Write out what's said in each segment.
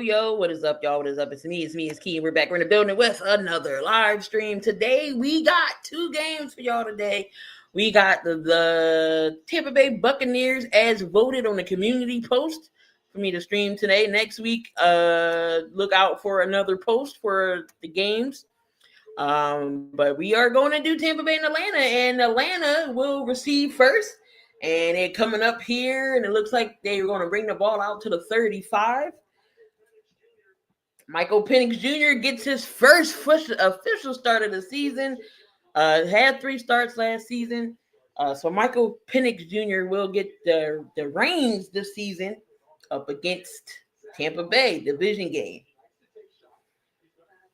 Yo, what is up, y'all? What is up? It's me, it's Key. We're back. We're in the building with another live stream. Today, we got two games for y'all today. We got the Tampa Bay Buccaneers as voted on the community post for me to stream today. Next week, look out for another post for the games. But we are going to do Tampa Bay and Atlanta will receive first. And it coming up here, and it looks like they're going to bring the ball out to the 35. Michael Penix Jr. gets his first official start of the season. Had 3 starts last season. So Michael Penix Jr. will get the reins this season up against Tampa Bay, division game.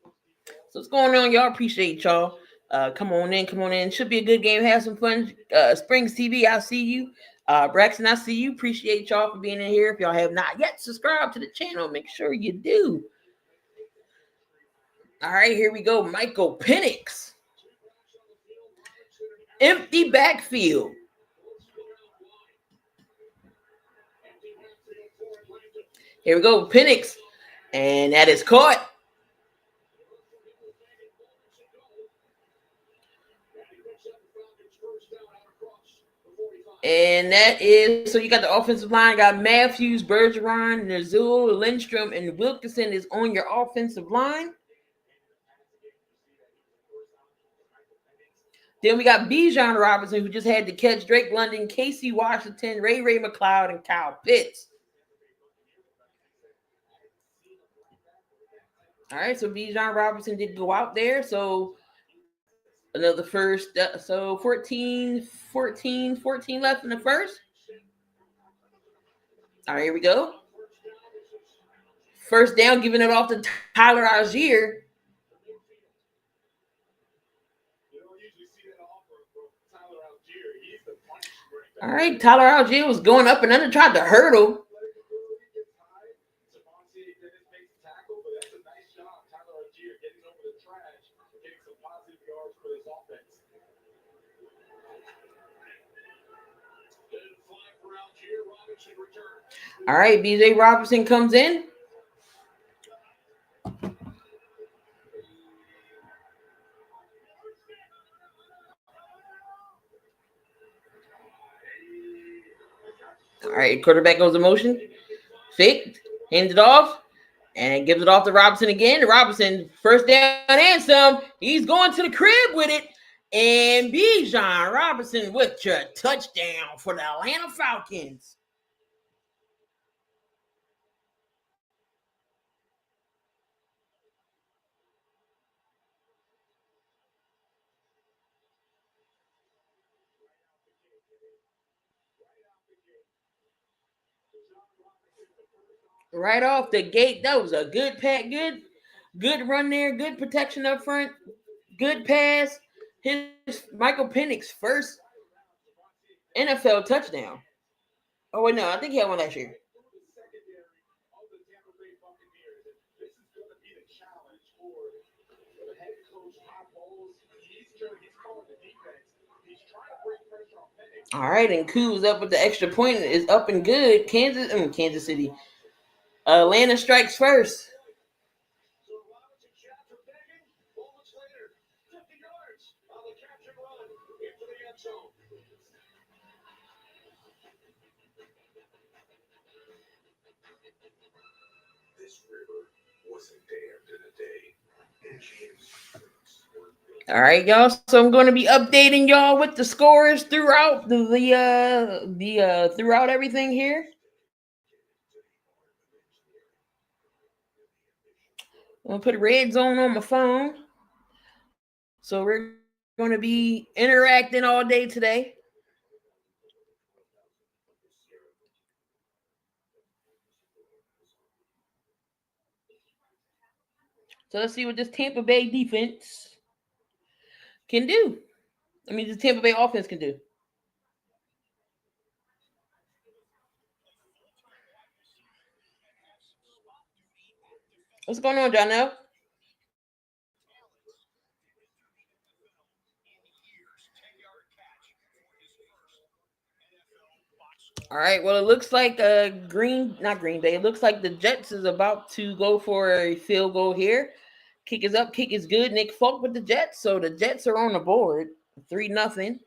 So what's going on, y'all? Appreciate y'all. Come on in. Should be a good game. Have some fun. Springs TV, I'll see you. Braxton, I see you. Appreciate y'all for being in here. If y'all have not yet subscribed to the channel, make sure you do. All right, here we go. Michael Penix. Empty backfield. Here we go, Penix. And that is caught. And that is, so you got the offensive line, got Matthews, Bergeron, Nazul, Lindstrom, and Wilkinson is on your offensive line. Then we got Bijan Robinson, who just had to catch Drake London, Casey Washington, Ray McLeod, and Kyle Pitts. All right, so Bijan Robinson did go out there. So another first, so 14 left in the first. All right, here we go. First down, giving it off to Tyler Algier. All right, Tyler Algier was going up and under, tried to hurdle. All right, BJ Robinson comes in. All right, quarterback goes in motion. Fake, hands it off, and gives it off to Robinson again. Robinson, first down and some. He's going to the crib with it. And Bijan Robinson with your touchdown for the Atlanta Falcons. Right off the gate, that was a good pass, good run there, good protection up front, good pass. His Michael Penix first NFL touchdown. Oh wait, no, I think he had one last year. All right, and Koo's up with the extra point is up and good. Kansas City. Atlanta strikes first. This river was All right, y'all. So I'm going to be updating y'all with the scores throughout throughout everything here. I'm gonna put a red zone on my phone. So we're going to be interacting all day today. So let's see what this Tampa Bay defense can do. I mean, the Tampa Bay offense can do. What's going on, Jonelle? All right. Well, it looks like not Green Bay. It looks like the Jets is about to go for a field goal here. Kick is up. Kick is good. Nick Folk with the Jets. So the Jets are on the board. 3-0.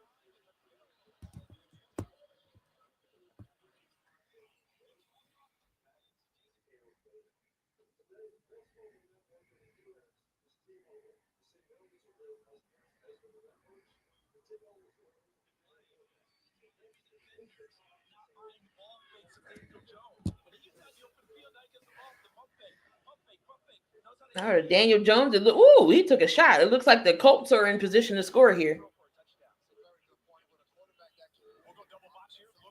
All right, Daniel Jones. He took a shot. It looks like the Colts are in position to score here.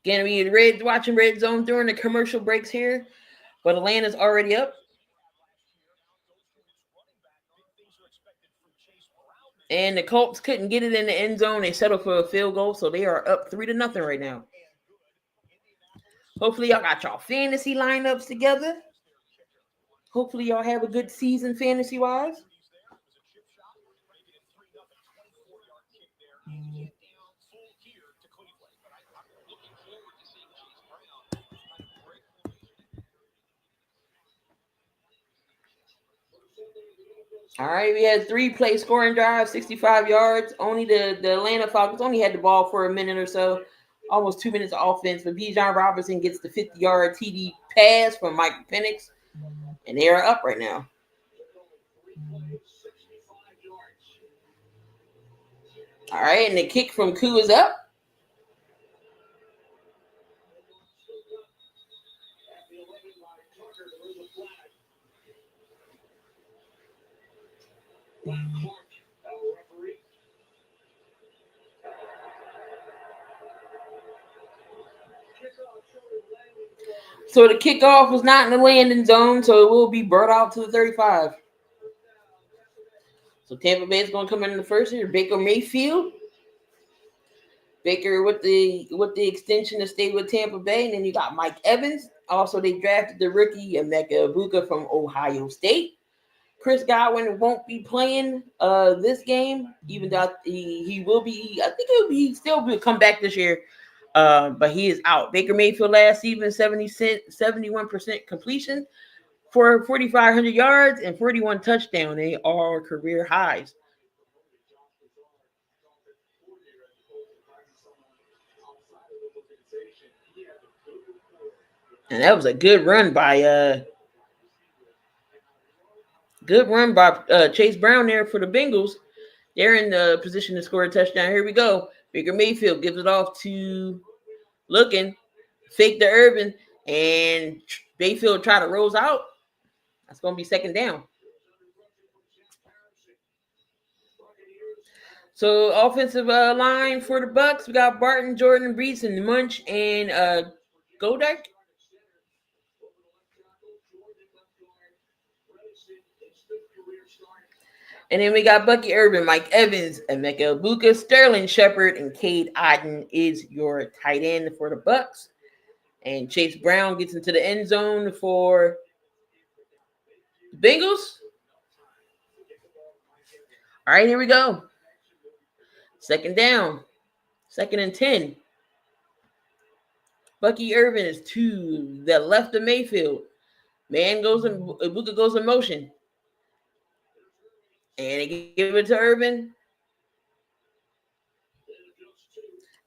Gonna be watching Red Zone during the commercial breaks here, but Atlanta's already up. And the Colts couldn't get it in the end zone. They settled for a field goal, so they are up 3-0 right now. Hopefully, y'all got y'all fantasy lineups together. Hopefully, y'all have a good season fantasy wise. All right, we had 3-play scoring drive, 65 yards. Only the Atlanta Falcons only had the ball for a minute or so, almost 2 minutes of offense. But Bijan Robinson gets the 50-yard TD pass from Michael Penix, and they are up right now. All right, and the kick from Koo is up. So the kickoff was not in the landing zone, so it will be brought out to the 35. So Tampa Bay is going to come in the first here. Baker Mayfield. Baker with the extension to stay with Tampa Bay. And then you got Mike Evans. Also, they drafted the rookie Emeka Egbuka from Ohio State. Chris Godwin won't be playing this game, even though he will be. I think he still will come back this year, but he is out. Baker Mayfield last season 71% completion for 4,500 yards and 41 touchdowns. They are career highs. And that was a good run by Chase Brown there for the Bengals. They're in the position to score a touchdown. Here we go. Baker Mayfield gives it off to looking, fake to Urban, and Mayfield try to rolls out. That's going to be second down. So offensive line for the Bucks, we got Barton, Jordan, Brees, and Munch, and Godak. And then we got Bucky Urban, Mike Evans, Emeka Egbuka, Sterling Shepard, and Cade Otton is your tight end for the Bucks. And Chase Brown gets into the end zone for the Bengals. All right, here we go. Second down. 2nd and 10. Bucky Urban is to the left of Mayfield. Egbuka goes in motion. And they give it to Urban.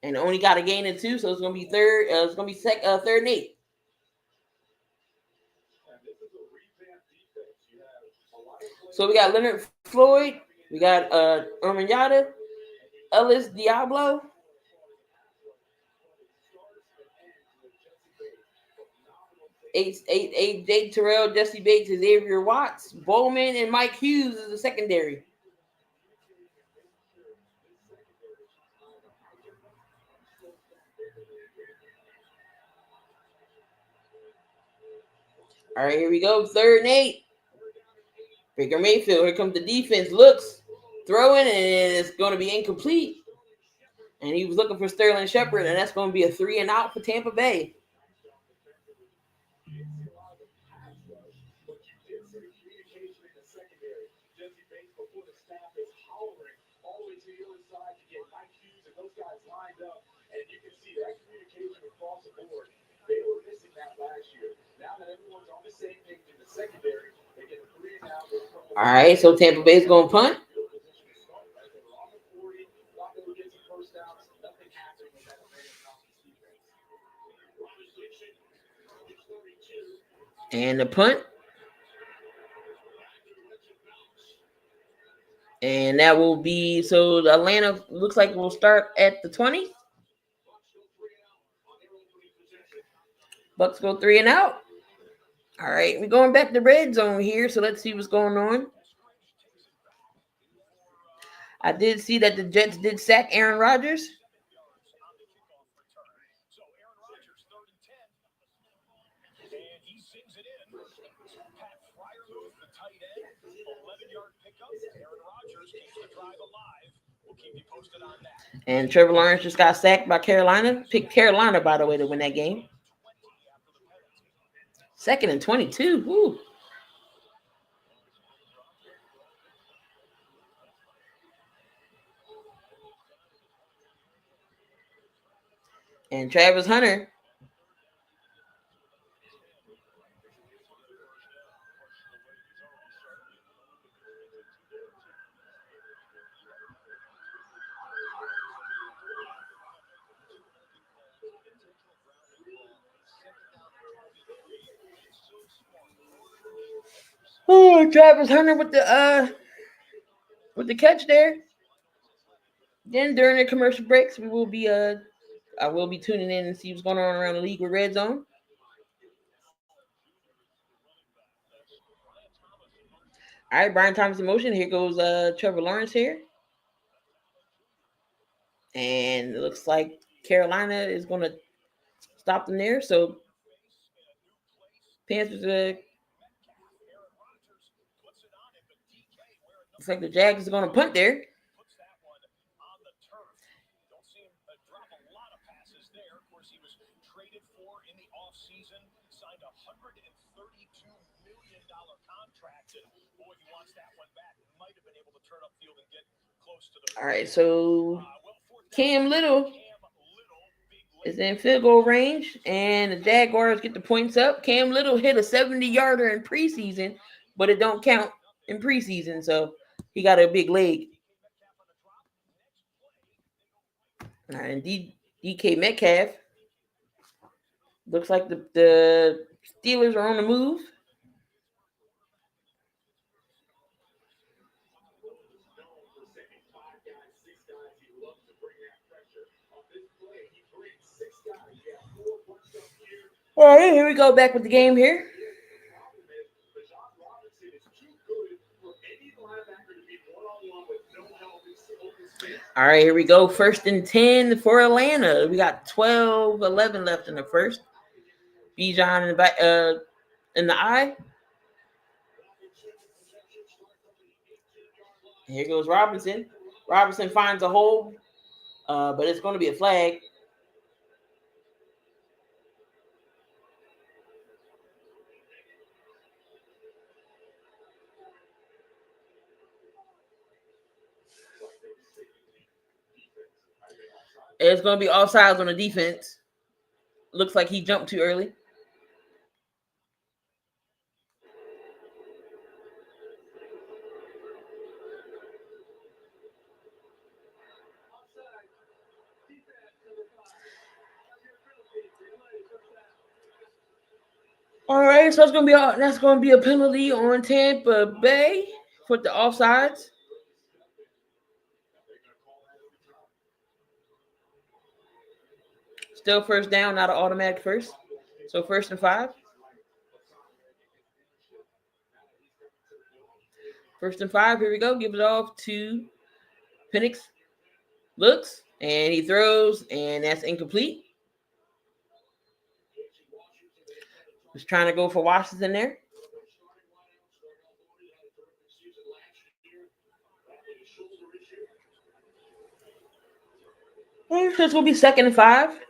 And only got a gain of 2, so it's going to be third. It's going to be 3rd and 8. So we got Leonard Floyd We got Urmanyata, Ellis Diablo, Jake Terrell, Jesse Bates, Xavier Watts, Bowman, and Mike Hughes is the secondary. All right, here we go. 3rd and 8. Baker Mayfield. Here comes the defense. Looks, throwing, and it's going to be incomplete. And he was looking for Sterling Shepard, and that's going to be a 3 and out for Tampa Bay. All right, so Tampa Bay's going to punt. And the punt. And that will be, so Atlanta looks like we'll start at the 20. Bucks go 3 and out. All right, we're going back to red zone here, so let's see what's going on. I did see that the Jets did sack Aaron Rodgers. And Trevor Lawrence just got sacked by Carolina. Picked Carolina, by the way, to win that game. 2nd and 22. Woo. And Travis Hunter. Oh, Travis Hunter with the catch there. Then during the commercial breaks, I will be tuning in and see what's going on around the league with Red Zone. All right, Brian Thomas in motion. Here goes Trevor Lawrence here. And it looks like Carolina is going to stop them there. So Panthers looks like the Jags are going to punt there. All right, so Cam Little is in field goal range, and the Jaguars get the points up. Cam Little hit a 70-yarder in preseason, but it don't count in preseason, so he got a big leg. All right, and DK Metcalf. Looks like the Steelers are on the move. All right, here we go back with the game here. All right, here we go. 1st and 10 for Atlanta. We got 12-11 left in the first. Bijan in the back, in the eye. Here goes Robinson. Robinson finds a hole, but it's going to be a flag. It's going to be offsides on the defense. Looks like he jumped too early. All right, so that's going to be a penalty on Tampa Bay for the offsides. Still first down, not an automatic first. So 1st and 5. 1st and 5. Here we go. Give it off to Penix. Looks, and he throws, and that's incomplete. Was trying to go for Washington there. This will be 2nd and 5.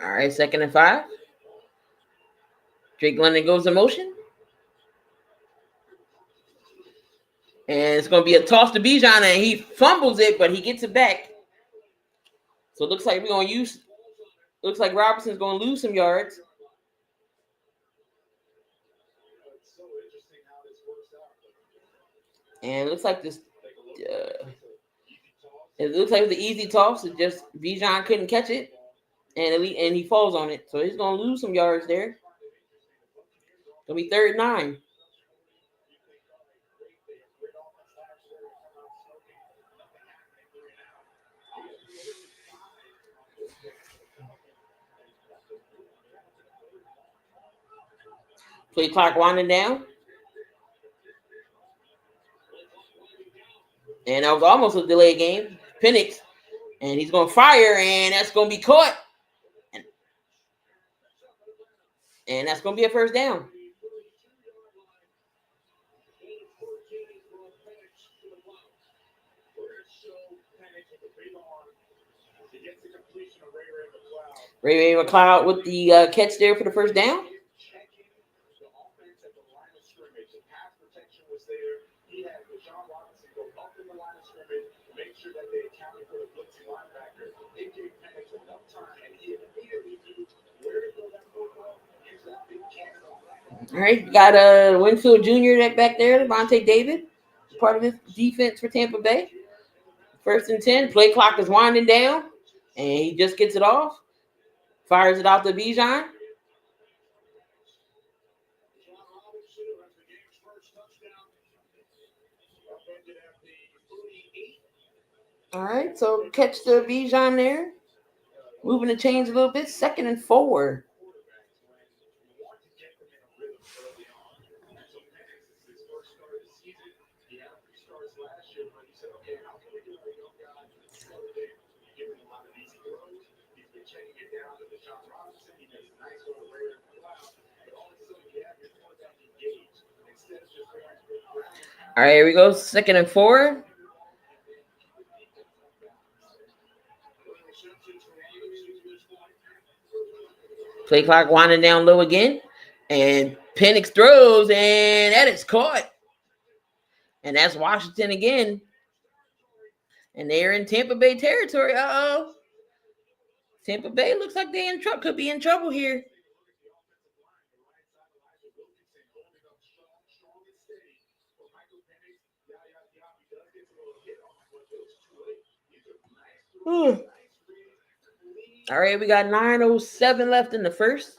All right, 2nd and 5. Drake London goes in motion. And it's going to be a toss to Bijan, and he fumbles it, but he gets it back. So it looks like looks like Robinson's going to lose some yards. And it looks like this. It looks like it was an easy toss. It just Bijan couldn't catch it, and he falls on it. So he's going to lose some yards there. It'll be 3rd and 9. Play clock winding down. And that was almost a delayed game. Penix, and he's going to fire, and that's going to be caught. And that's going to be a 1st down. Ray McLeod with the catch there for the 1st down. All right, got Winfield Jr. back there, Devontae David, part of this defense for Tampa Bay. 1st and 10. Play clock is winding down, and he just gets it off. Fires it out to Bijan. All right, so catch the Bijan there. Moving the chains a little bit. 2nd and 4. All right, here we go. 2nd and 4. Play clock winding down low again. And Penix throws, and that is caught. And that's Washington again. And they're in Tampa Bay territory. Uh-oh. Tampa Bay looks like they could be in trouble here. All right, we got 9:07 left in the 1st.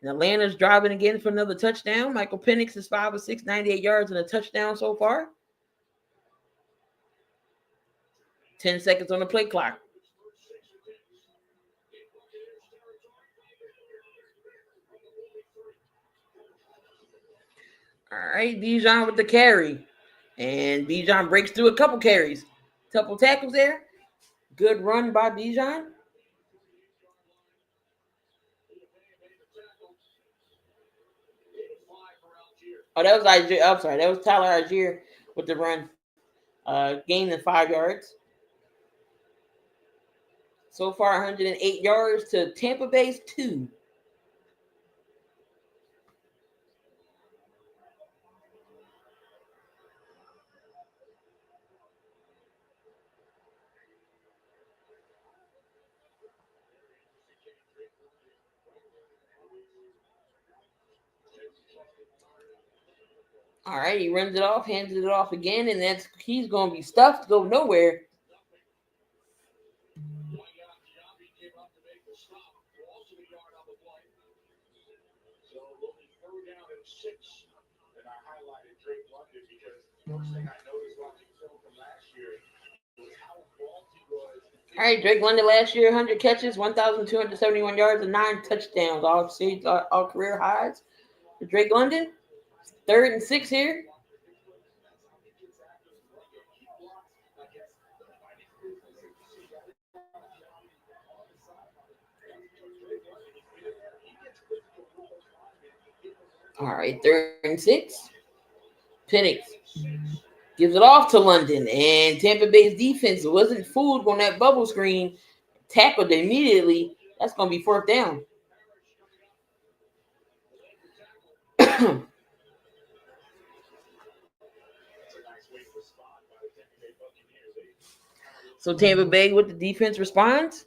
And Atlanta's driving again for another touchdown. Michael Penix is 5 of 6, 98 yards and a touchdown so far. 10 seconds on the play clock. All right, Bijan with the carry. And Bijan breaks through a couple carries. Couple tackles there. Good run by Bijan. Oh, that was Algier. I'm sorry. That was Tyler Algier with the run. Gained 5 yards. So far, 108 yards to Tampa Bay's 2. All right, he runs it off, hands it off again, and he's going to be stuffed, go nowhere. All right, Drake London last year, 100 catches, 1,271 yards, and 9 touchdowns, all series, all career highs for Drake London. 3rd and 6 here. All right, 3rd and 6. Penix gives it off to London, and Tampa Bay's defense wasn't fooled on that bubble screen. Tackled immediately. That's going to be 4th down. So Tampa Bay with the defense responds.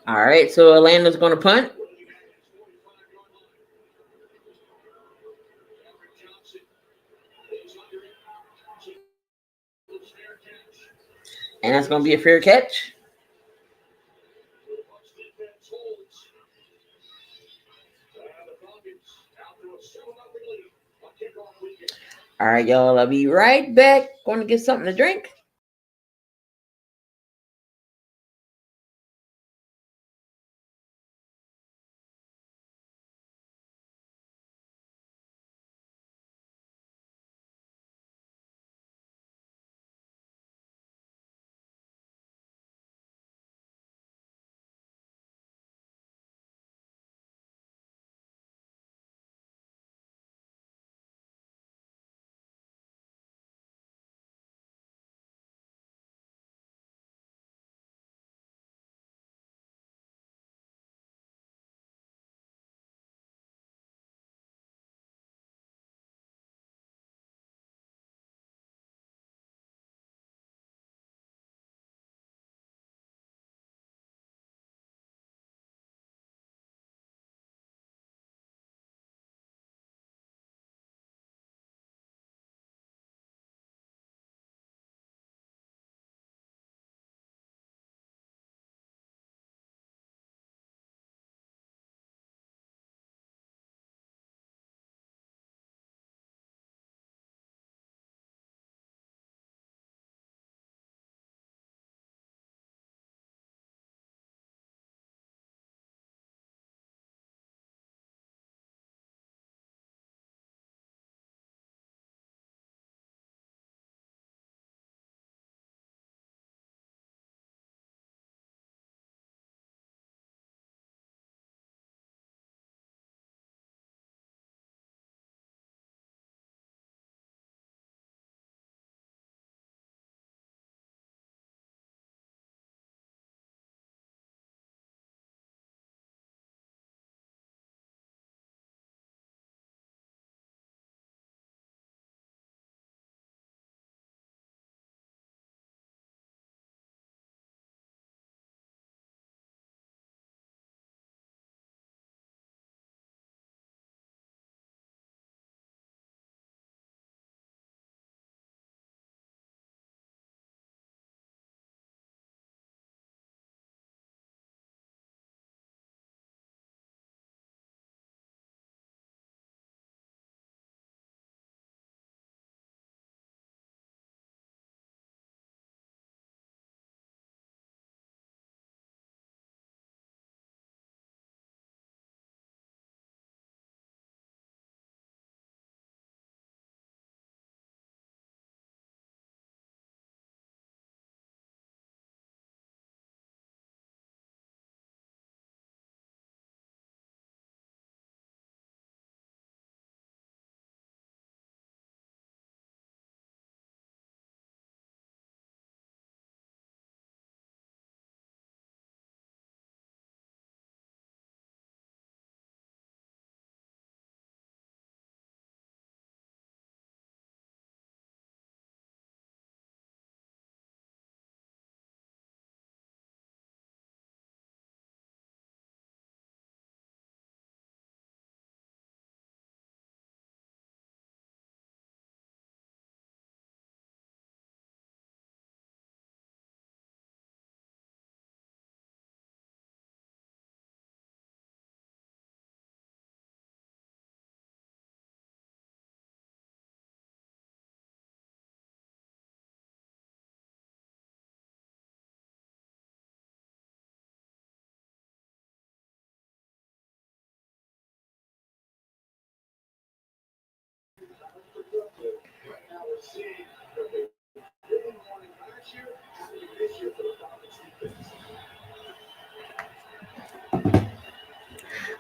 All right, so Atlanta's going to punt. And that's going to be a fair catch. All right, y'all. I'll be right back. Going to get something to drink.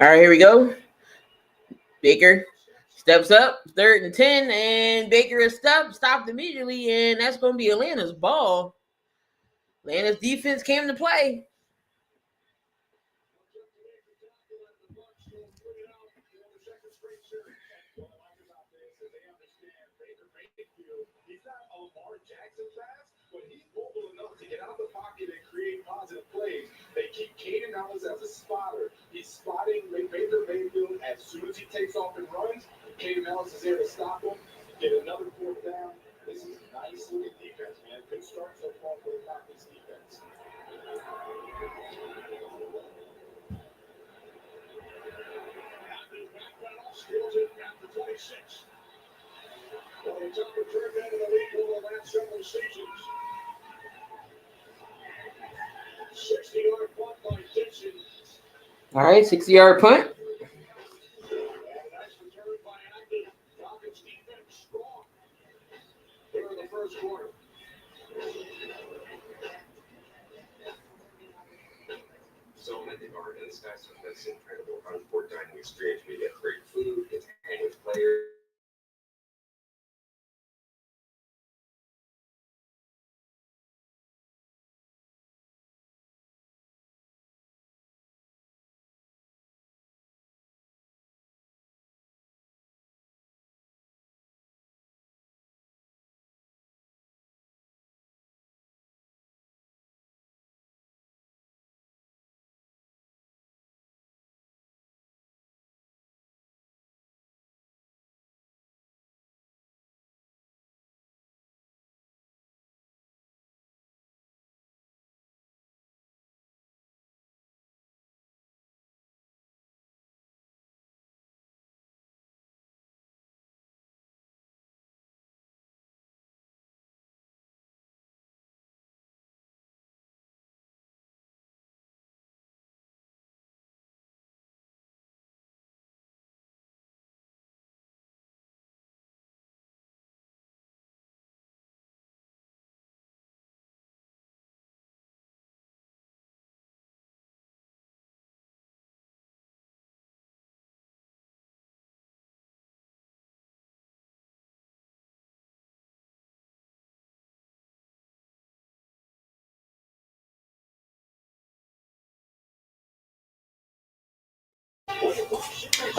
All right, here we go. Baker steps up, 3rd and 10, and Baker is stopped immediately, and that's going to be Atlanta's ball. Atlanta's defense came to play. They keep Kaden Ellis as a spotter. He's spotting Baker Mayfield as soon as he takes off and runs. Kaden Ellis is there to stop him, get another 4th down. This is nice looking defense, man. Good start so far for the Falcons defense. Steals it at the 26. Well, they took the third man in the league over the last several seasons. 60-yard punt by Dixon. All right, 60-yard punt. And nice return by Acton. Falcons defense strong here in the first quarter. So many of our insights on this incredible on-board dining experience. We get great food, get to hang with players.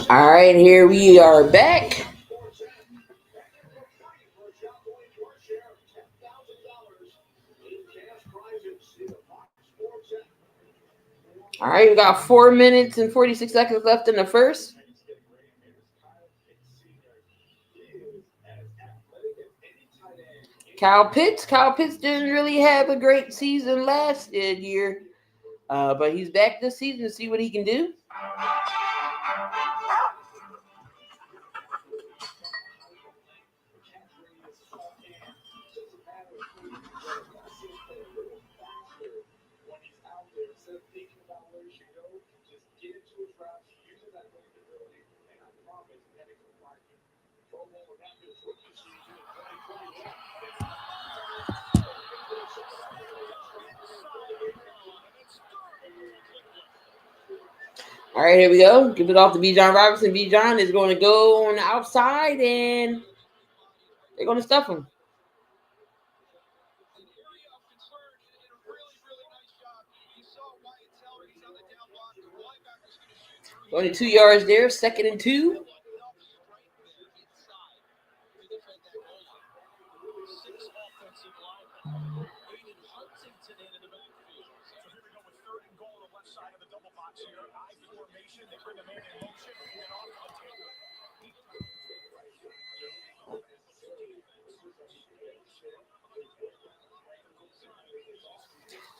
All right, here we are back. All right, we got 4 minutes and 46 seconds left in the first. Kyle Pitts didn't really have a great season last year, but he's back this season to see what he can do. All right, here we go. Give it off to Bijan Robinson. Bijan is going to go on the outside, and they're going to stuff him. Only 2 yards there, 2nd and 2.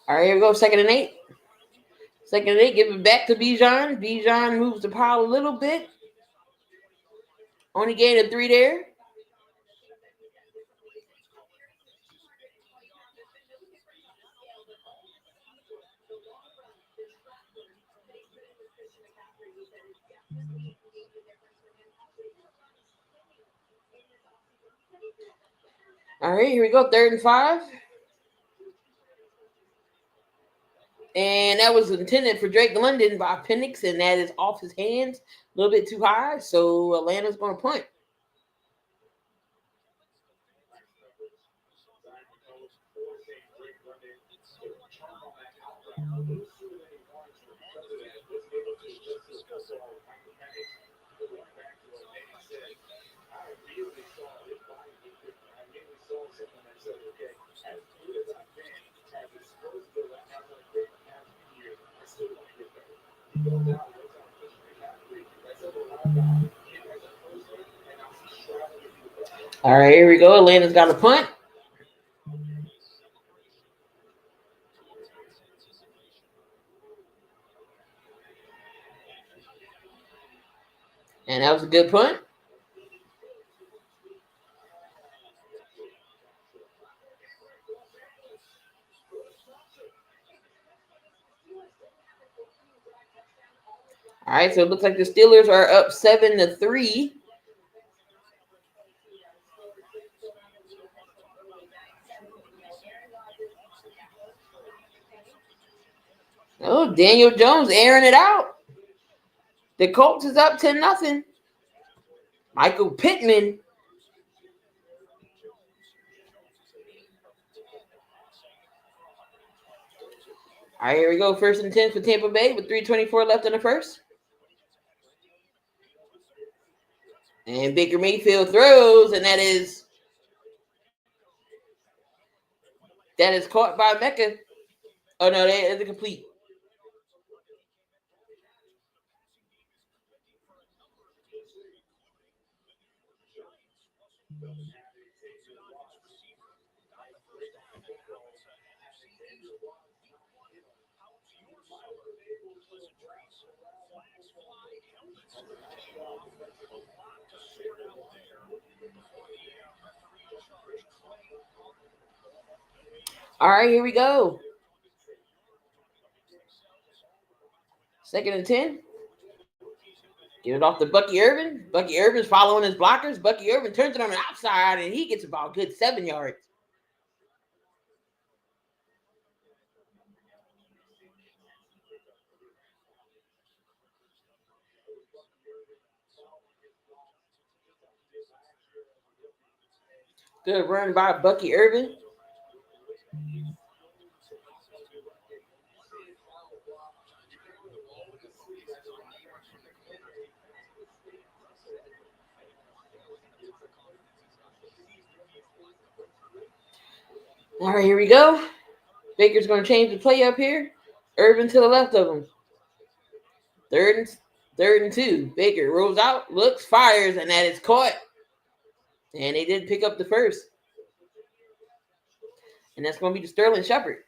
All right, here we go. 2nd and 8. 2nd and 8. Give it back to Bijan. Bijan moves the pile a little bit. Only gained a 3 there. All right, here we go. 3rd and 5. And that was intended for Drake London by Penix, and that is off his hands. A little bit too high, so Atlanta's going to punt. All right, here we go. Atlanta's got a punt. And that was a good punt. All right, so it looks like the Steelers are up 7-3. Oh, Daniel Jones airing it out. The Colts is up 10-0. Michael Pittman. All right, here we go. 1st and 10 for Tampa Bay with 3:24 left in the first. And Baker Mayfield throws, and that is caught by Mecca. Oh, no, that is incomplete. All right, here we go. 2nd and 10. Give it off to Bucky Irvin. Bucky Irvin's following his blockers. Bucky Irvin turns it on the outside, and he gets about a good 7 yards. Good run by Bucky Irvin. All right, here we go. Baker's going to change the play up here. Irvin to the left of him. Third and 2. Baker rolls out, looks, fires, and that is caught. And they did pick up the first. And that's going to be to Sterling Shepard.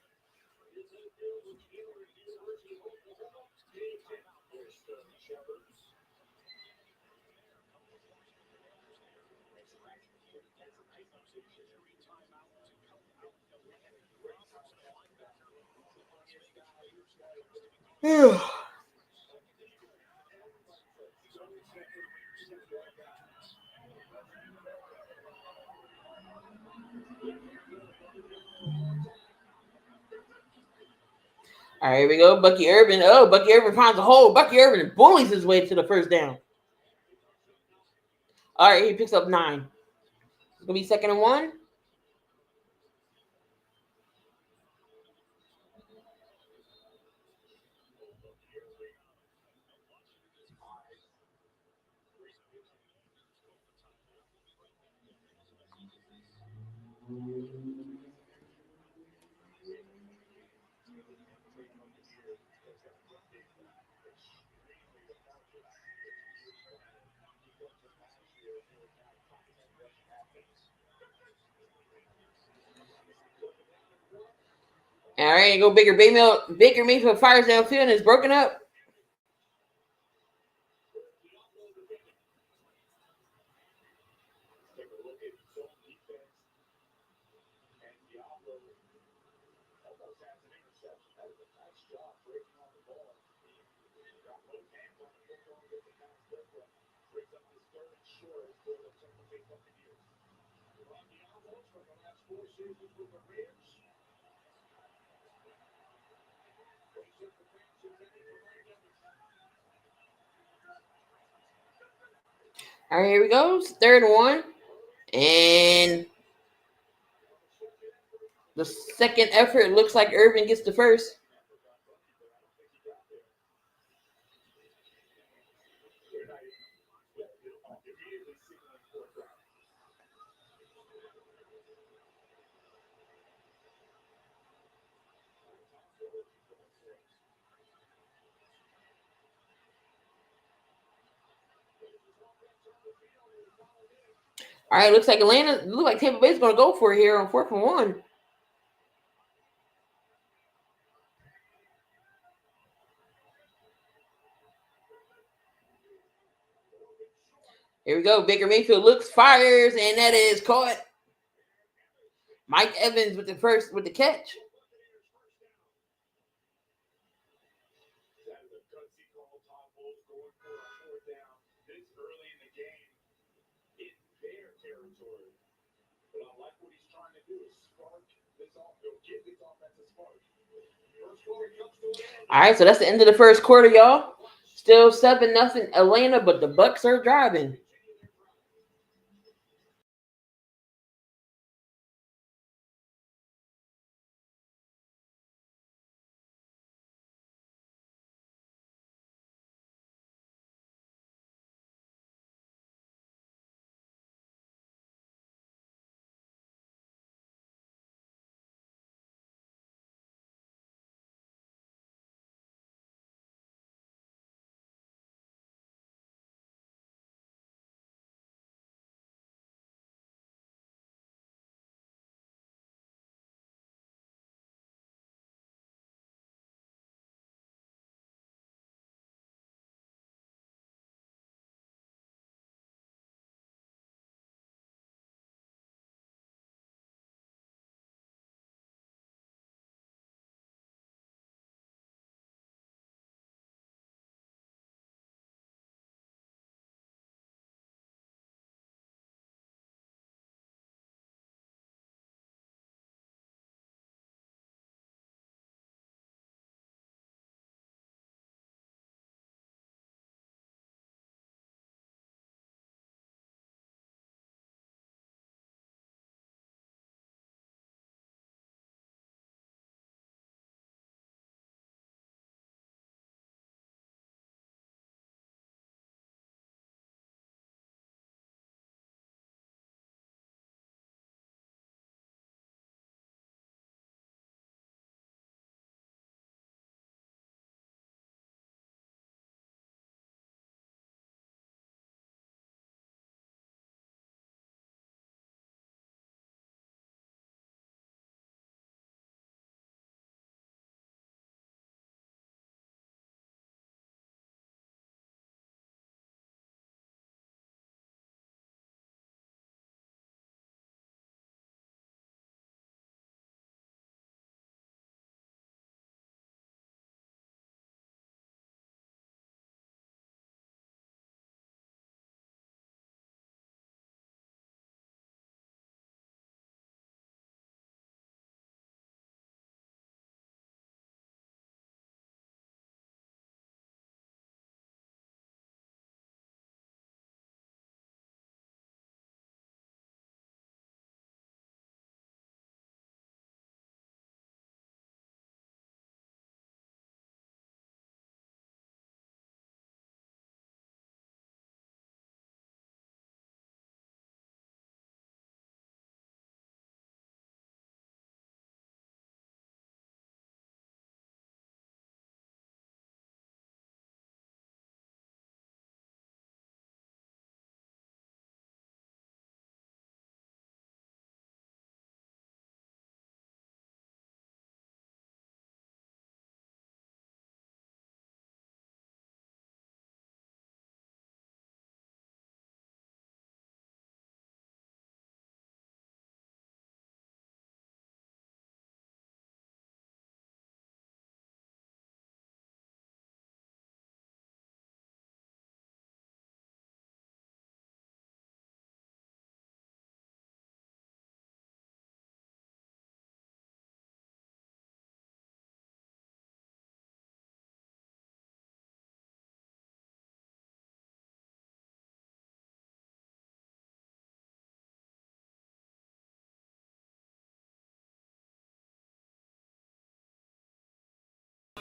All right, here we go. Bucky Irvin. Oh, Bucky Irvin finds a hole. Bucky Irvin bullies his way to the first down. All right, he picks up 9. It's going to be 2nd and 1. All right, go Baker Mayfield fires downfield and is broken up. All right, here we go. 3rd and 1. And the second effort looks like Irvin gets the first. All right, looks like Tampa Bay's going to go for it here on 4th and 1. Here we go. Baker Mayfield looks, fires, and that is caught. Mike Evans with the catch. All right, so that's the end of the first quarter, y'all. Still 7-0 Atlanta, but the Bucs are driving.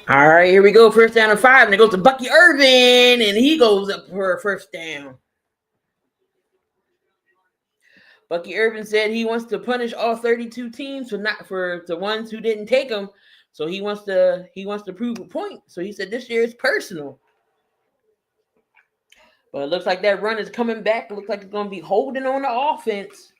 All right, here we go. First down and 5, and it goes to Bucky Irvin, and he goes up for a first down. Bucky Irvin said he wants to punish all 32 teams for the ones who didn't take him. So he wants to prove a point. So he said this year is personal. But it looks like that run is coming back. It looks like it's going to be holding on the offense.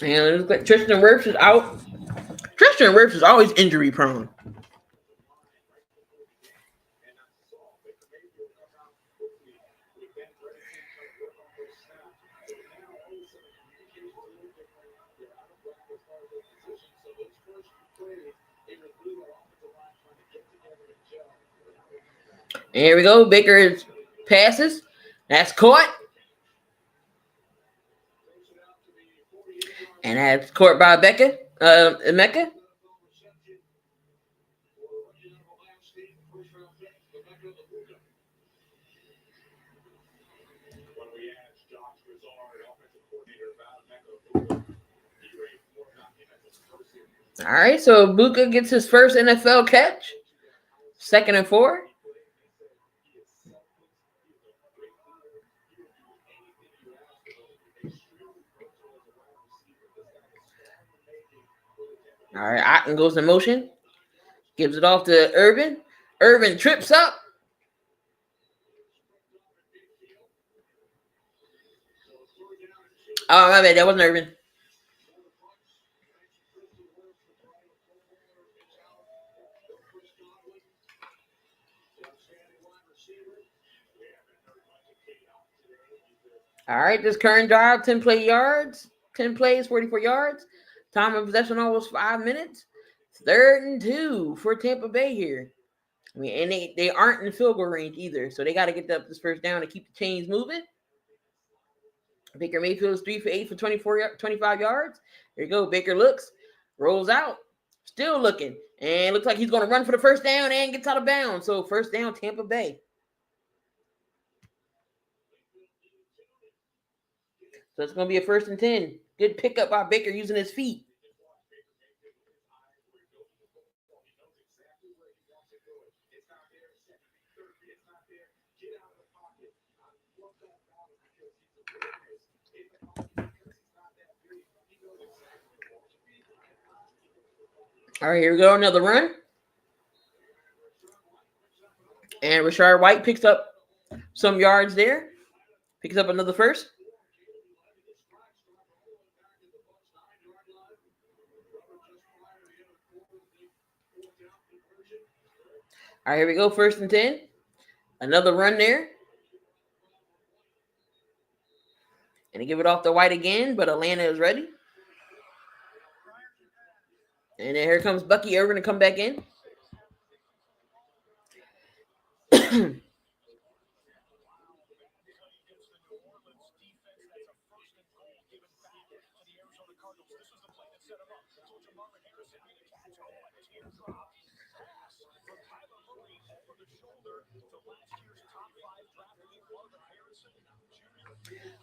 And it looks like Tristan Wirfs is out. Tristan Wirfs is always injury prone. And here we go. Baker passes. That's caught. And that's caught by Emeka. All right, so Buka gets his first NFL catch. 2nd and 4. All right, Otten goes in motion. Gives it off to Irvin. Irvin trips up. Oh, my bad. That wasn't Irvin. All right, this current drive, 10 plays, 44 yards. Time of possession almost 5 minutes. 3rd and 2 for Tampa Bay here. I mean, and they aren't in field goal range either, so they got to get this first down to keep the chains moving. Baker Mayfield is 3 for 8 for 25 yards. There you go. Baker looks, rolls out, still looking, and looks like he's going to run for the first down and gets out of bounds. So first down, Tampa Bay. So it's going to be a 1st and 10. Good pickup by Baker using his feet. All right, here we go. Another run. And Rashard White picks up some yards there. Picks up another first. All right, here we go. 1st and 10. Another run there. And they give it off to White again, but Atlanta is ready. And then here comes Bucky Irvin to come back in.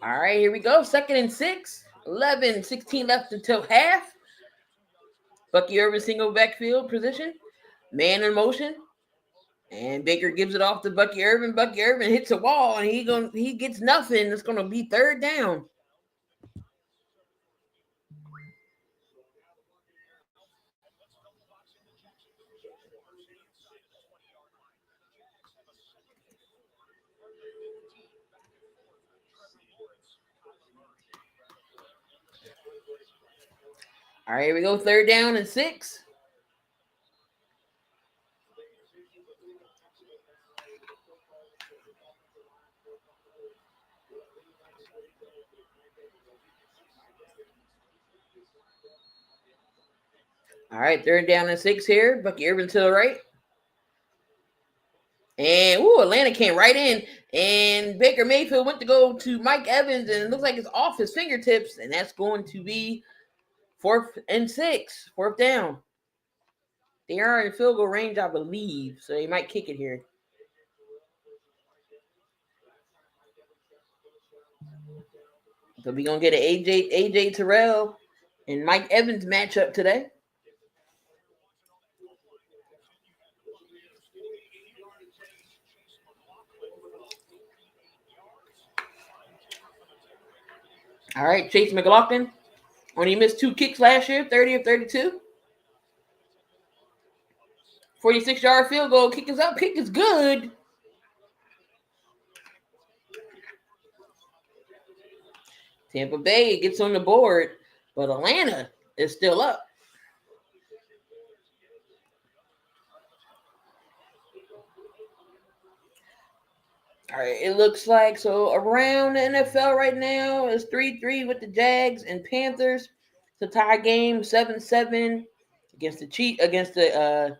All right, here we go. 2nd and 6. 16 left until half. Bucky Irvin single backfield position. Man in motion. And Baker gives it off to Bucky Irvin. Bucky Irvin hits a wall, and he gets nothing. It's going to be 3rd down. All right, here we go. 3rd down and 6. All right, 3rd down and 6 here. Bucky Irvin to the right. And, Atlanta came right in. And Baker Mayfield went to go to Mike Evans, and it looks like it's off his fingertips. And that's going to be 4th and 6. 4th down. They are in field goal range, I believe, so they might kick it here. So we're going to get an AJ Terrell and Mike Evans matchup today. All right, Chase McLaughlin. Only missed 2 kicks last year, 30 of 32. 46-yard field goal. Kick is up. Kick is good. Tampa Bay gets on the board, but Atlanta is still up. All right, it looks like so around the NFL right now is 3-3 with the Jags and Panthers. It's a tie game, 7-7 against the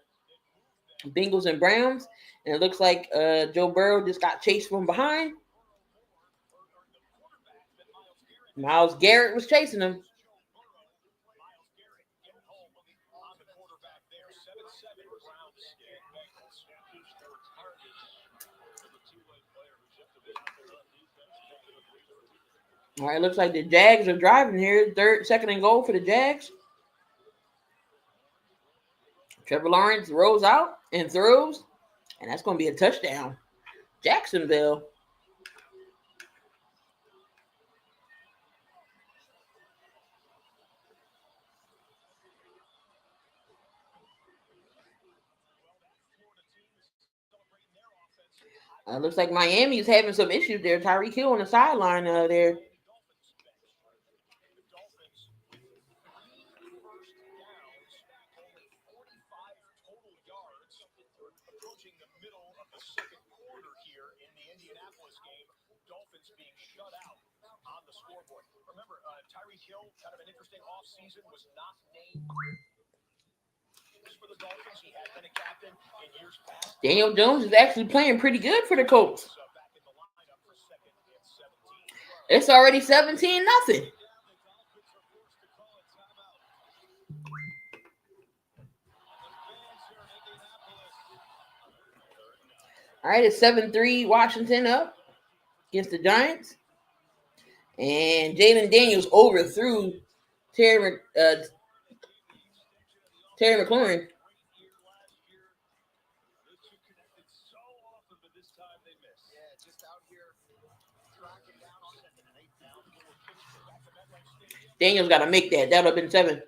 Bengals and Browns. And it looks like Joe Burrow just got chased from behind. Myles Garrett was chasing him. All right, looks like the Jags are driving here. 2nd and goal for the Jags. Trevor Lawrence rolls out and throws, and that's going to be a touchdown. Jacksonville. Looks like Miami is having some issues there. Tyreek Hill on the sideline there. Tyreek Hill, kind of an interesting offseason, was not named for the Dolphins. He had been a captain in years past. Daniel Jones is actually playing pretty good for the Colts. It's already 17-0. All right, it's 7-3 Washington up against the Giants. And Jalen Daniels overthrew Terry McLaurin. Daniels got to make that. That would have been 7.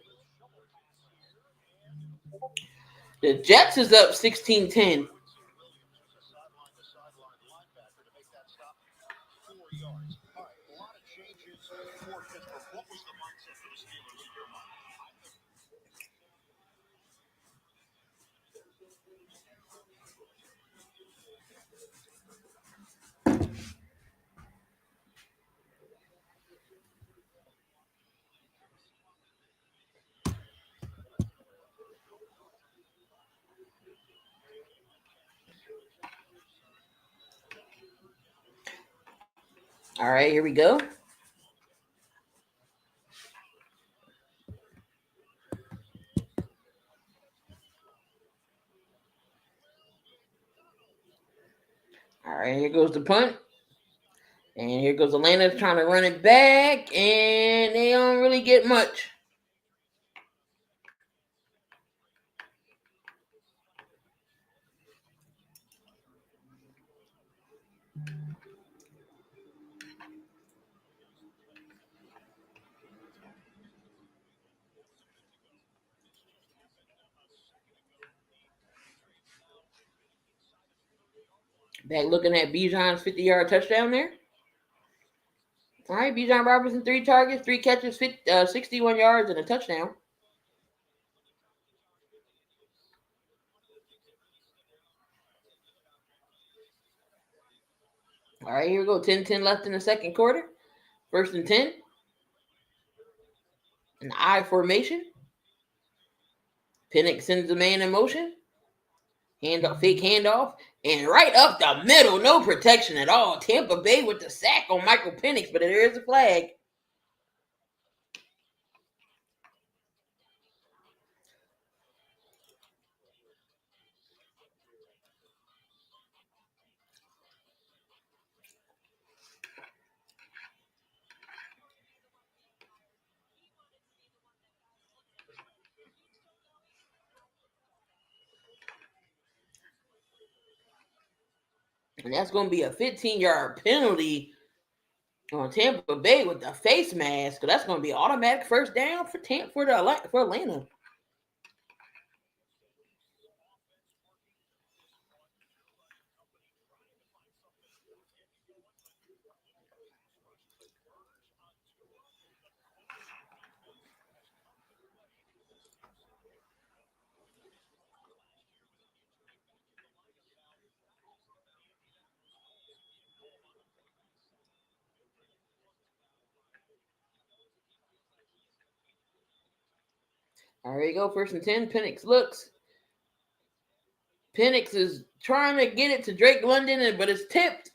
The Jets is up 16-10. All right, here we go. All right, here goes the punt. And here goes Atlanta trying to run it back, and they don't really get much. Back looking at Bijan's 50-yard touchdown there. All right, Bijan Robinson, 3 targets, 3 catches, 61 yards, and a touchdown. All right, here we go. 10-10 left in the second quarter. 1st and 10. An I formation. Penix sends the man in motion. Fake handoff. And right up the middle. No protection at all. Tampa Bay with the sack on Michael Penix, but there is a flag. And that's going to be a 15-yard penalty on Tampa Bay with the face mask. So that's going to be automatic first down for Atlanta. All right, there you go. 1st and 10. Penix looks. Penix is trying to get it to Drake London, but it's tipped.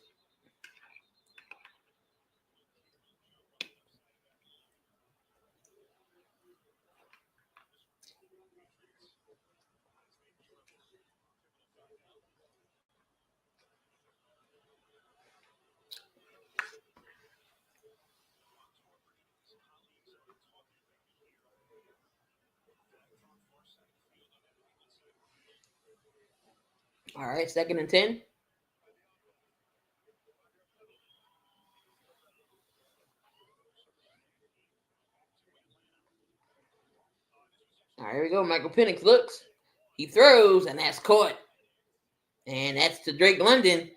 All right, 2nd and 10. All right, here we go. Michael Penix looks. He throws, and that's caught. And that's to Drake London.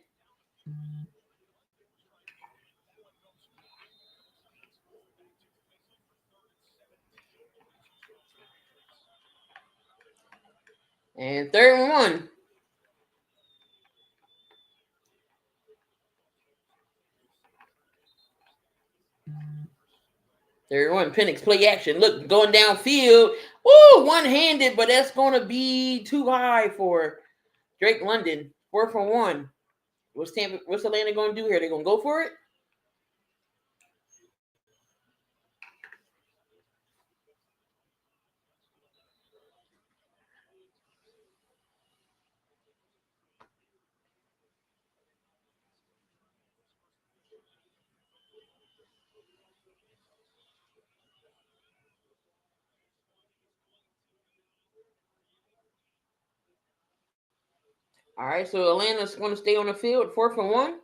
And 3rd and 1. Third one, Penix play action. Look, going downfield. Woo, one-handed, but that's going to be too high for Drake London. 4th and 1. What's Atlanta going to do here? They're going to go for it? All right, so Atlanta's going to stay on the field. 4th and 1.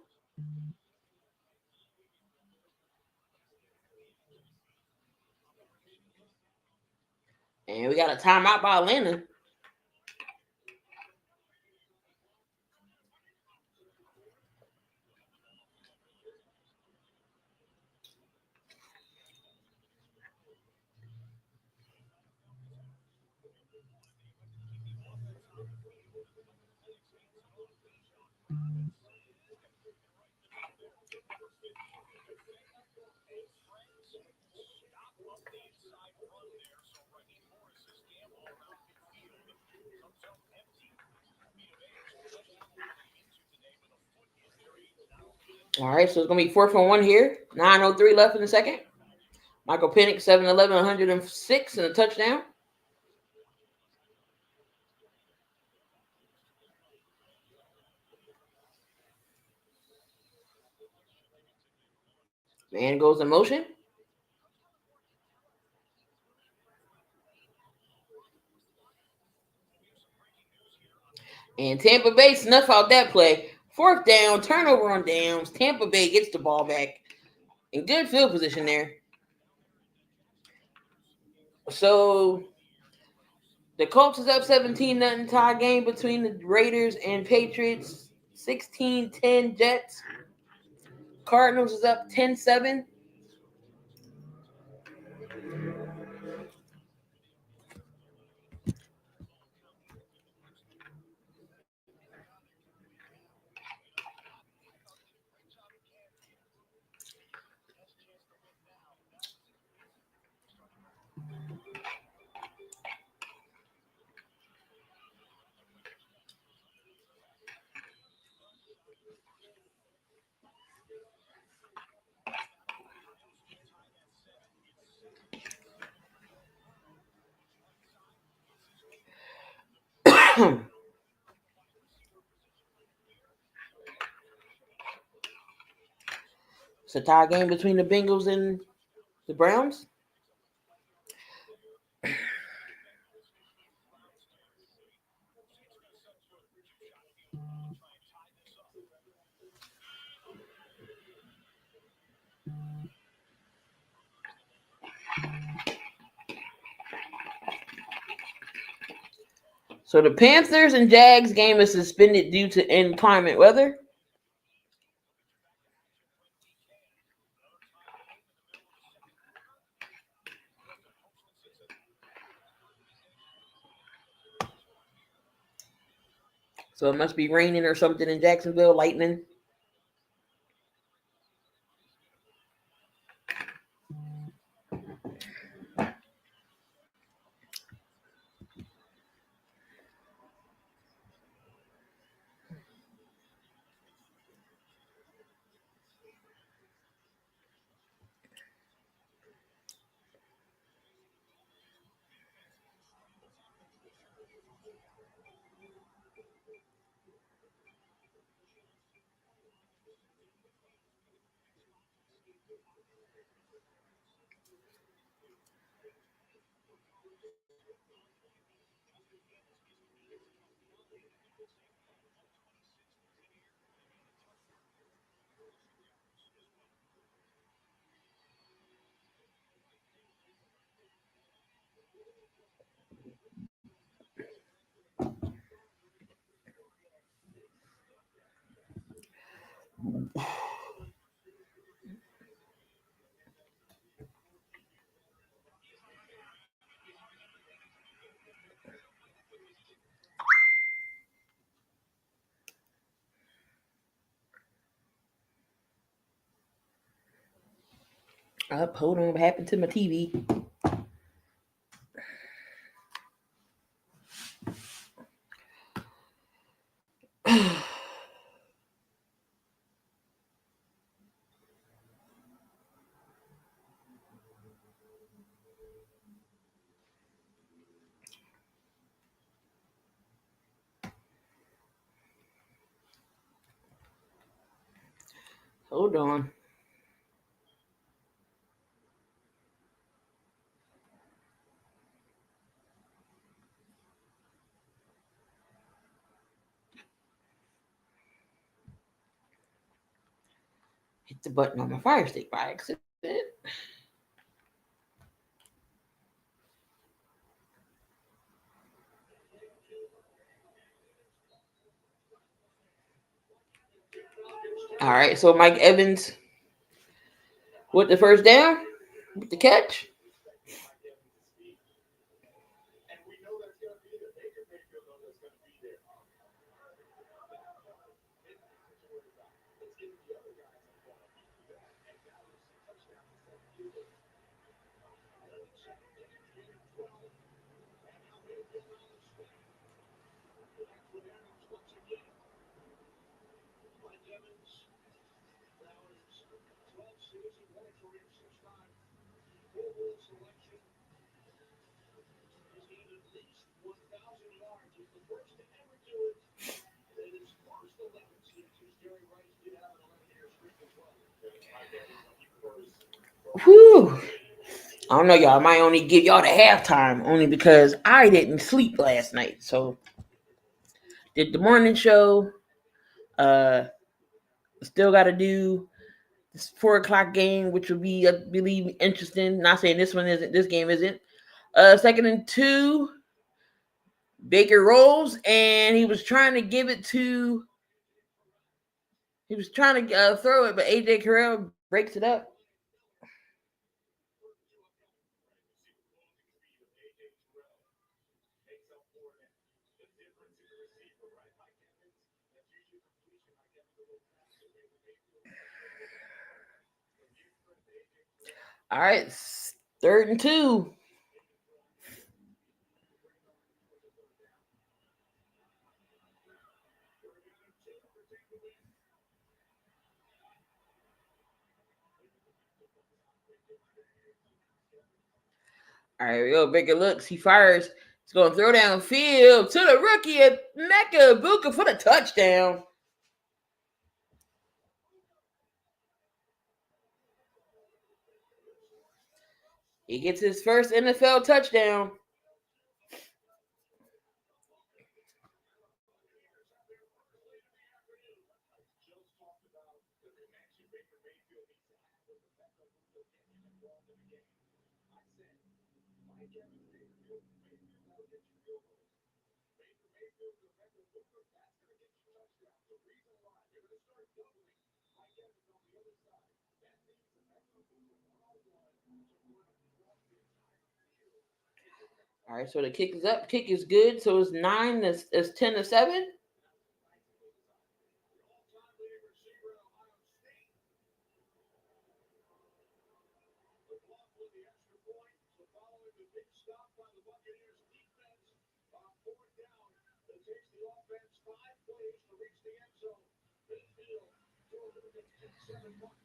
And we got a timeout by Atlanta. All right, so it's going to be 4th and 1 here. 9:03 left in the second. Michael Penix, 7-11, 106, and a touchdown. Man goes in motion. And Tampa Bay snuff out that play. 4th down, turnover on downs. Tampa Bay gets the ball back. In good field position there. So the Colts is up 17-0 tie game between the Raiders and Patriots. 16-10 Jets. Cardinals is up 10-7. It's a tie game between the Bengals and the Browns. So the Panthers and Jags game is suspended due to inclement weather. So it must be raining or something in Jacksonville, lightning. Hold on, what happened to my TV? Hold on. Hit the button on my Fire Stick by accident. All right, so Mike Evans with the first down, with the catch. Whew. I don't know, y'all. I might only give y'all the halftime only because I didn't sleep last night. So did the morning show. Still got to do this 4:00 game, which will be, I believe, interesting. Not saying this one isn't. This game isn't. 2nd and 2. Baker rolls, and he was trying to give it to. He was trying to throw it, but AJ Carrell breaks it up. All right, 3rd and 2. All right, we go. Baker looks. He fires. He's going to throw downfield to the rookie at Mecca Buka for the touchdown. He gets his first NFL touchdown. All right, so the kick is up. Kick is good. So it's 9. It's 10-7.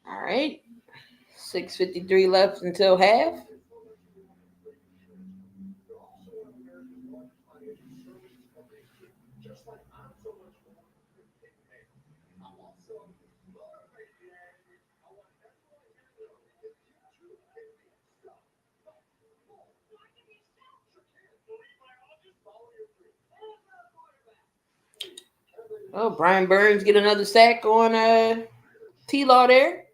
All right. 6:53 left until half. Oh, Brian Burns get another sack on T-Law there.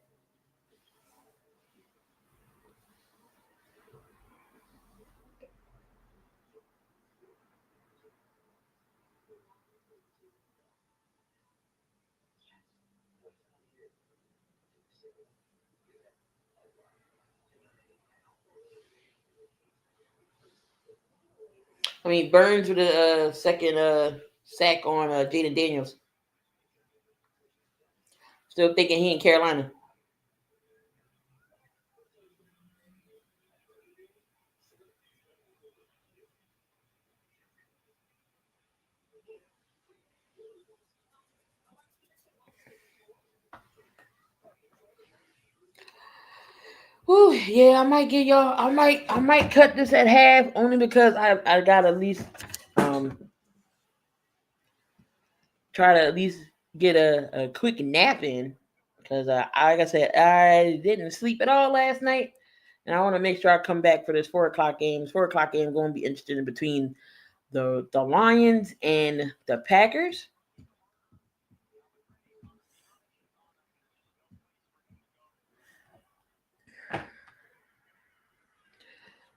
I mean, Burns with a second sack on Jaden Daniels. Still thinking he in Carolina. Whew, yeah, I might get y'all. I might cut this at half only because I gotta at least try to at least get a quick nap in because like I said, I didn't sleep at all last night, and I want to make sure I come back for this 4 o'clock game. 4 o'clock game going to be interested in between the Lions and the Packers.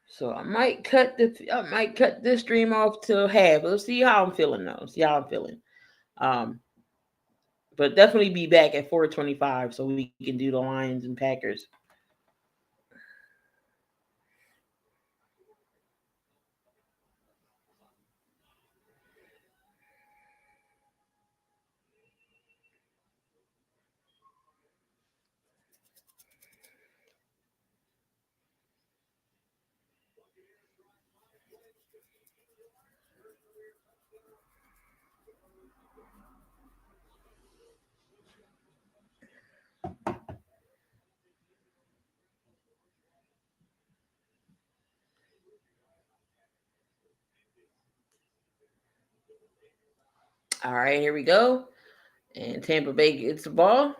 So I might cut this stream off till half. Let's see how I'm feeling though. See how I'm feeling. Um, but definitely be back at 4:25 so we can do the Lions and Packers. All right, here we go. And Tampa Bay gets the ball,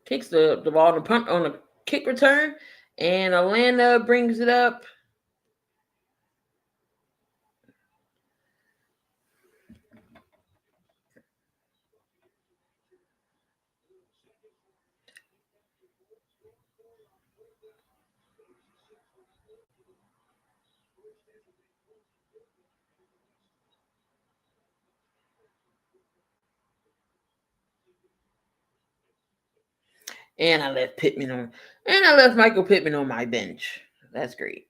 kicks the ball to punt on a kick return, and Atlanta brings it up. And I left Michael Pittman on my bench. That's great.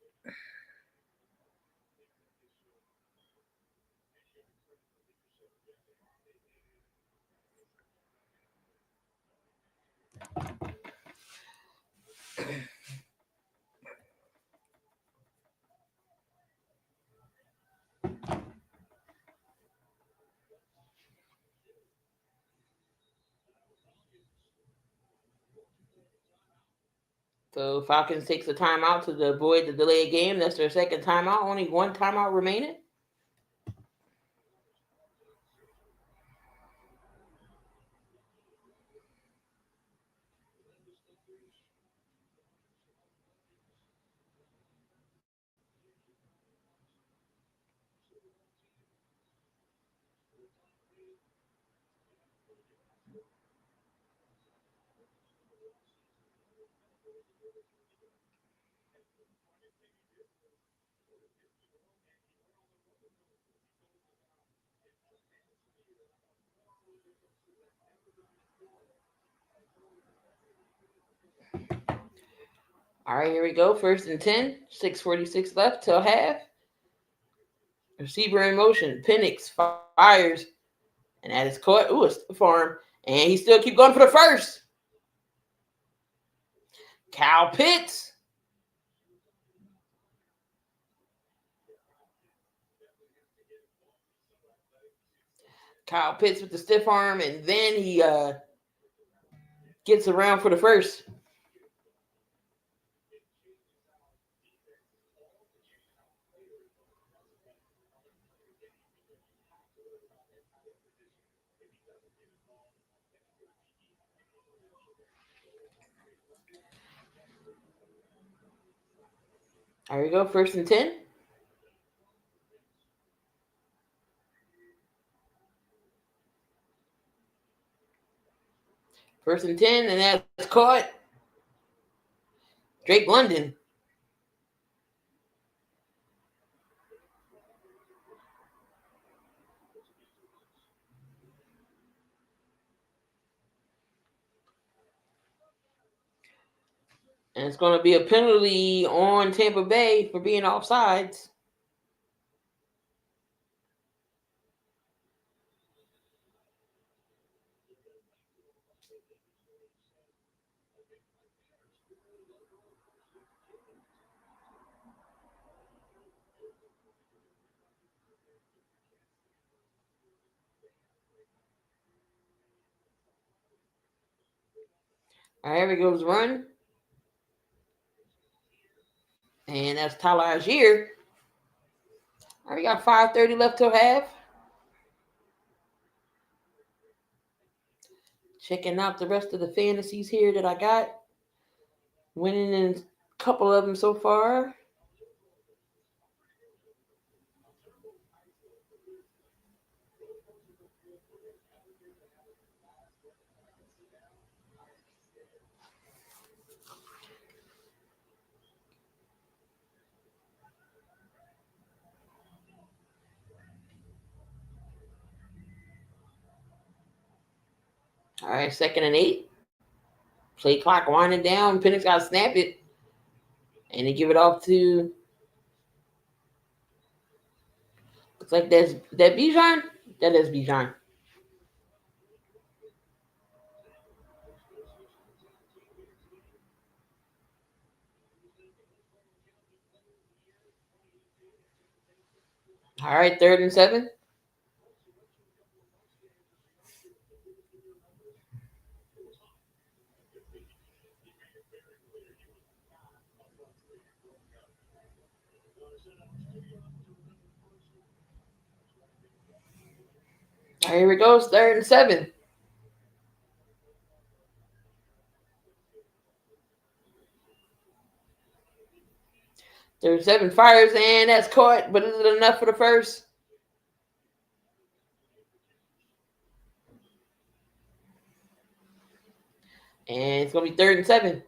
So Falcons takes a timeout to avoid the delayed game. That's their second timeout. Only one timeout remaining. All right, here we go. 1st and 10. 6:46 left till half. Receiver in motion. Penix fires. And that is caught. Ooh, it's for him. And he still keep going for the first. Kyle Pitts. Kyle Pitts with the stiff arm. And then he gets around for the first. There we go. 1st and 10. First and 10, and that's caught. Drake London. And it's going to be a penalty on Tampa Bay for being offsides. All right, here goes run. And that's Tyler Algier. All right, we got 5:30 left till half. Checking out the rest of the fantasies here that I got. Winning in a couple of them so far. All right, 2nd and 8. Play clock winding down. Penix got to snap it. And they give it off to... Looks like that Bijan? That is Bijan. All right, 3rd and 7. All right, here it goes, 3rd and 7. There's 7 fires, and that's caught, but is it enough for the first? And it's going to be 3rd and 7.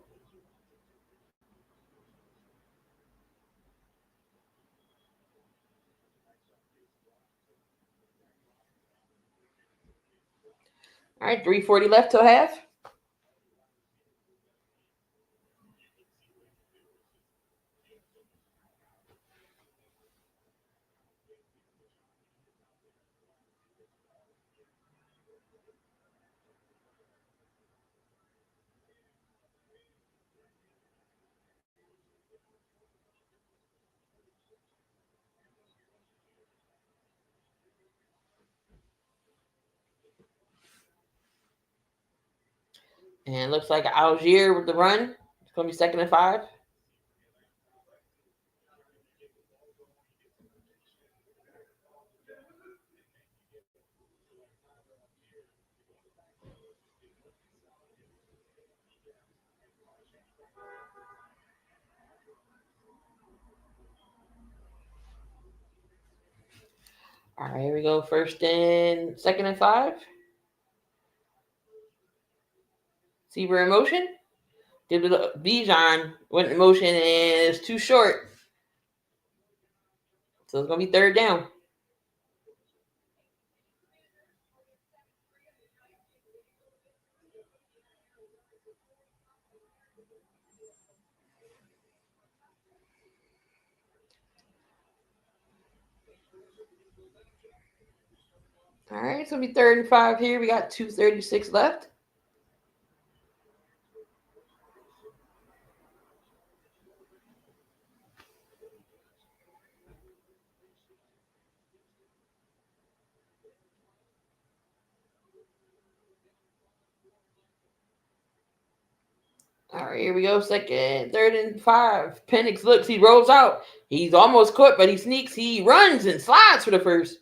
All right, 3:40 left till half. And it looks like Algier with the run. It's going to be 2nd and 5. All right, here we go. 2nd and 5. Receiver in motion. Did the Bijan went in motion and it's too short. So it's going to be 3rd down. All right, it's going to be 3rd and 5 here. We got 2:36 left. All right, here we go. 3rd and 5. Penix looks. He rolls out. He's almost caught, but he sneaks. He runs and slides for the first.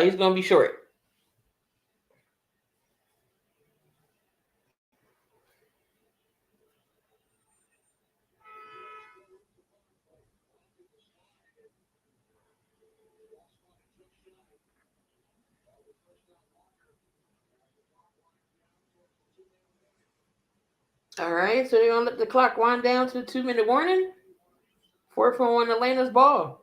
He's going to be short. All right, so they're going to let the clock wind down to the 2-minute warning. 4th and 1, Atlanta's ball.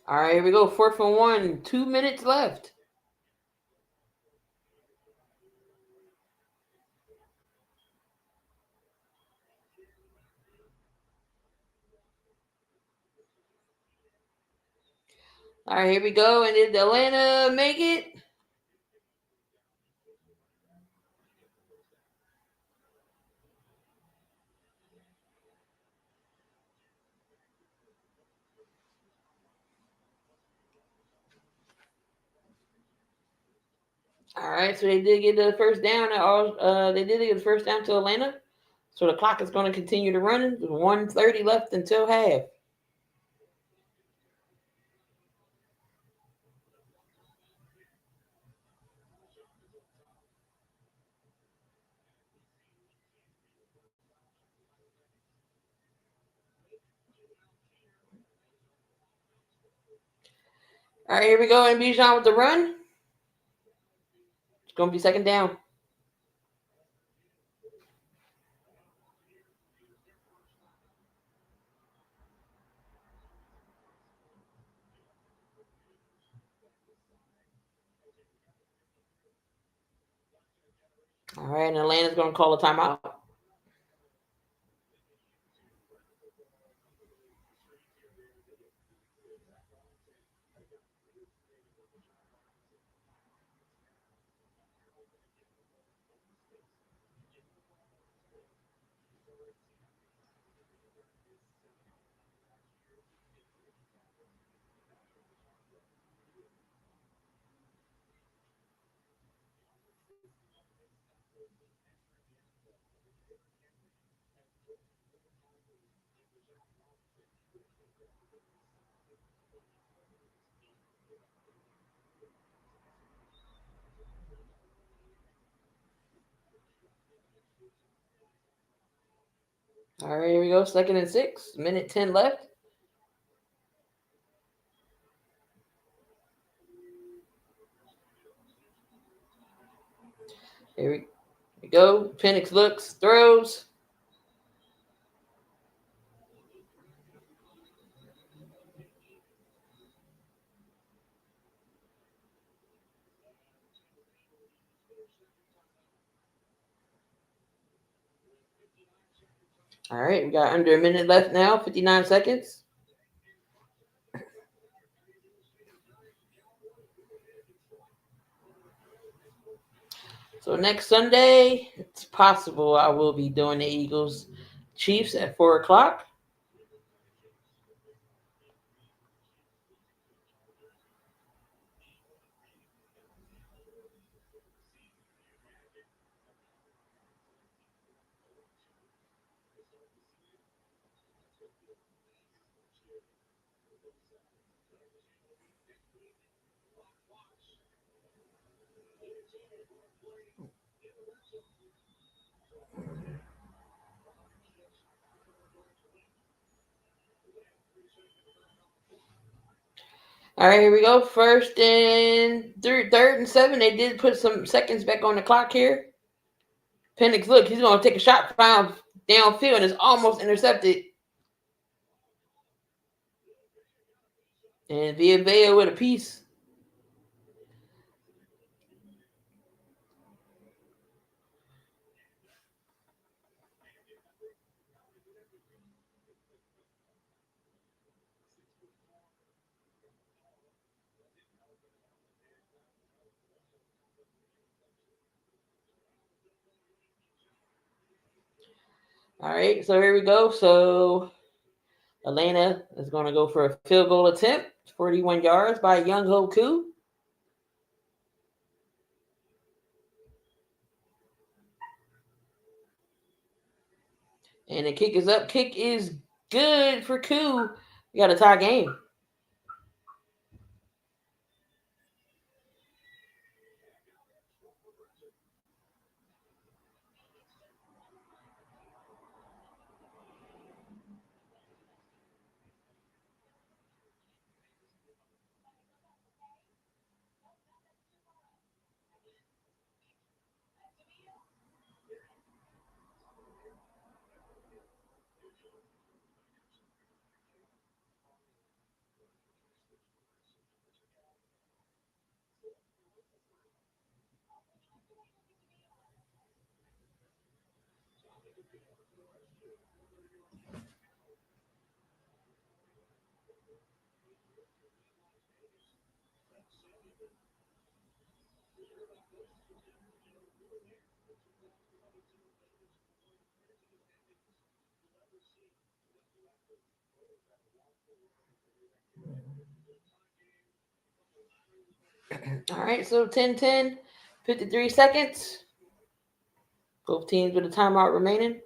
All right, here we go. 4th and 1. 2 minutes left. All right, here we go. And did Atlanta make it? All right, so they did get the first down. They did get the first down to Atlanta. So the clock is going to continue to run. 1:30 left until half. All right, here we go. And Bijan with the run. It's going to be second down. All right, and Atlanta's going to call a timeout. All right, here we go. 2nd and 6. Minute 10 left. Here we go. Penix looks, throws. All right, we got under a minute left now, 59 seconds. So next Sunday, it's possible I will be doing the Eagles Chiefs at 4 o'clock. All right, here we go. Third and 7. They did put some seconds back on the clock here. Penix, look, he's going to take a shot found downfield and it's almost intercepted. And Villa with a piece. All right, so here we go. So Atlanta is going to go for a field goal attempt, 41 yards by Young Ho Koo. And the kick is up. Kick is good for Koo. We got a tie game. All right, so 10-10, 53 seconds. Both teams with a timeout remaining.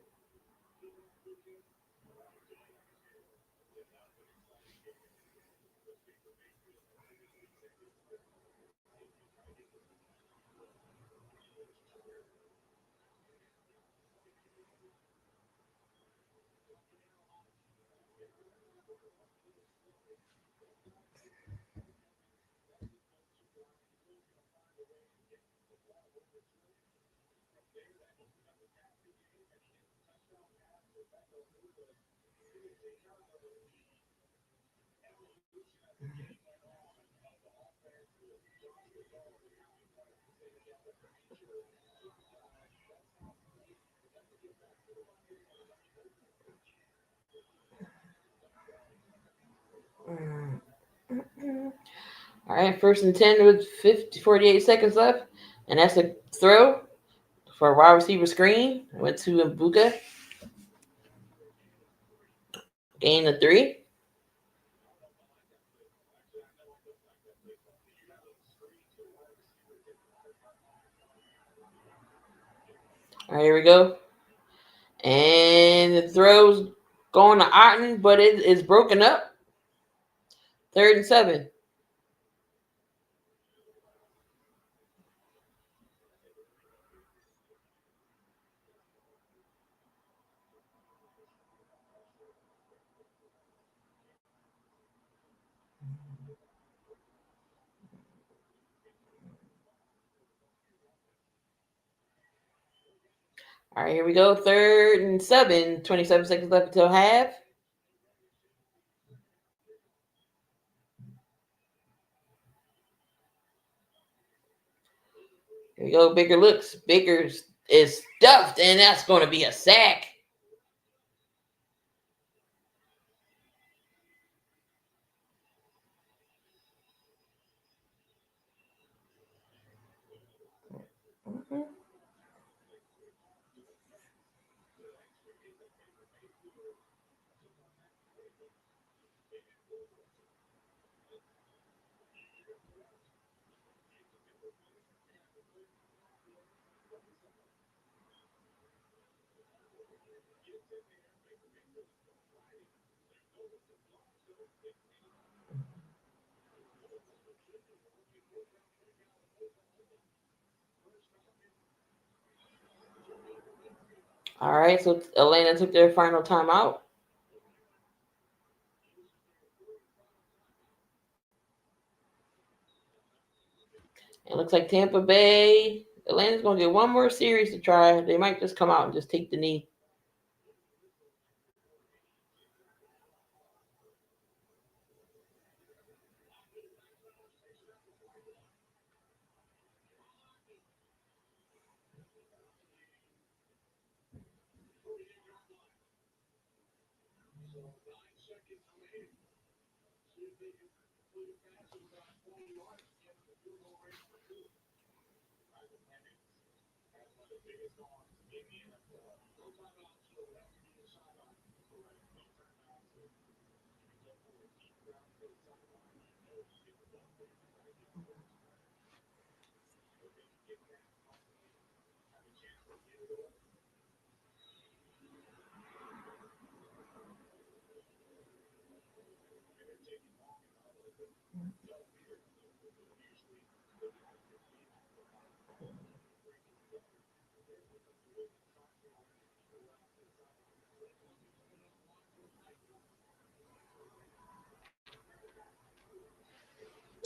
All right, 1st and 10 with 48 seconds left. And that's a throw for a wide receiver screen. Went to Mbuka. Gain of 3. All right, here we go. And the throw's going to Otten, but it is broken up. 3rd and 7. All right, here we go. 3rd and 7. 27 seconds left until half. Here we go. Baker looks. Baker is stuffed, and that's going to be a sack. Mm-hmm. All right, so Atlanta took their final timeout. It looks like Tampa Bay, Atlanta's going to get one more series to try. They might just come out and just take the knee.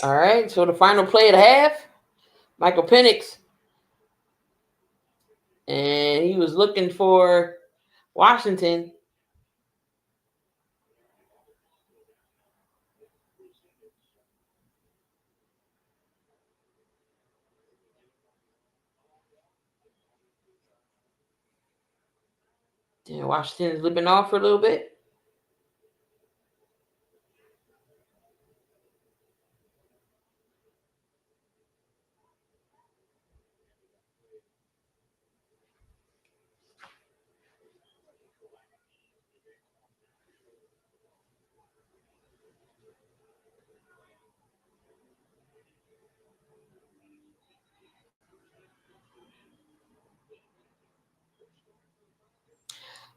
All right, so the final play of the half, Michael Penix. And he was looking for Washington. And Washington's limping off for a little bit.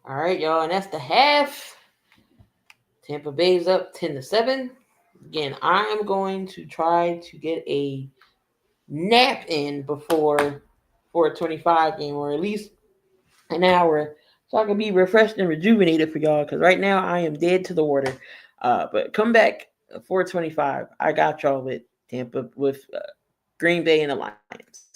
All right, y'all, and that's the half. Tampa Bay's up 10-7. Again, I'm going to try to get a nap in before 4:25 game, or at least an hour, so I can be refreshed and rejuvenated for y'all. Because right now I am dead to the water. But come back 4:25. I got y'all with Tampa, with Green Bay and the Lions.